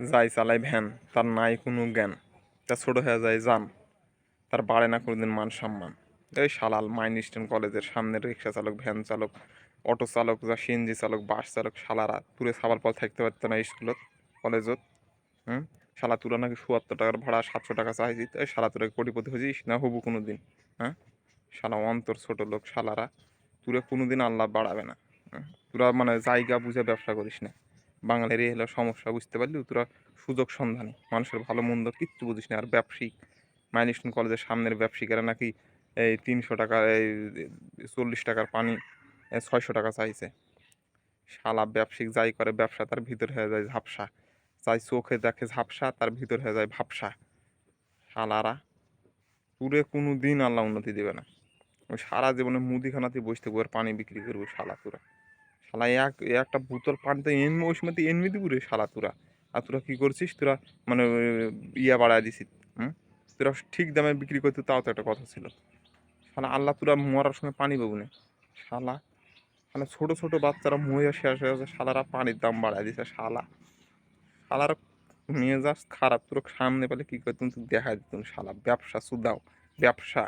যাই চালায় ভ্যান, তার নাই কোনো জ্ঞান, তার ছোট হয়ে যায় জান, তার বাড়ে না কোনোদিন মান সম্মান। এই শালাল মাইন স্ট্যান্ড কলেজের সামনের রিক্সা চালক, ভ্যান চালক, অটো চালক, যা সিএনজি চালক, বাস চালক, শালারা তুলে সাবার পল থাকতে পারতো না স্কুলত কলেজত। হুম, শালা তুলা নাকি ৭৪ টাকার ভাড়া, ৭০০ টাকা চাইছি, এই শালা তোরা কোটিপতি হয়েছিস না হবু কোনো দিন? হ্যাঁ, শালা অন্তর ছোট লোক শালারা, তোরা কোনোদিন আল্লাহ বাড়াবে না। তোরা মানে জায়গা বুঝে ব্যবসা করিস না। বাঙালির এই হলো সমস্যা, বুঝতে পারলি? তোরা সুযোগ সন্ধানী, মানুষের ভালো মন্দ কিচ্ছু বুঝিস না। আর ব্যবসায়িক মাইলস্টোন কলেজের সামনের ব্যবসায়িকেরা নাকি এই ৩০০ টাকা, এই ৪০ টাকার পানি ৬০০ টাকা চাইছে। শালা ব্যবসায়িক যাই করে ব্যবসা, তার ভিতর হয়ে যায় ঝাপসা। যাই চোখে দেখে ঝাপসা, তার ভিতর হয়ে যায় ভাবসা। শালারা পুরে কোনো দিন আল্লাহ উন্নতি দেবে না। ওই সারা জীবনে মুদিখানাতে বসে থাকবো আর পানি বিক্রি করবো শালা তোরা। শালা একটা বোতল পানিতে এমনি ওই সময় এমনি দিব রে শালা তোরা। আর তোরা কি করছিস তোরা? মানে ইয়া বাড়ায় দিছিস। হুম, তোরা ঠিক দামে বিক্রি করতে, তাও তো একটা কথা ছিল। শালা আল্লাহ তোরা মরার সময় পানি পাবো না। শালা, শালা ছোট ছোট বাচ্চারা মহিলা শেষ হয়ে যাচ্ছে, শালারা পানির দাম বাড়ায় দিছে শালা। শালার মেজাজ খারাপ, তোর সামনে পেলে কি করতুম তুই দেখা দিতুম শালা। ব্যবসা সুদাও ব্যবসা।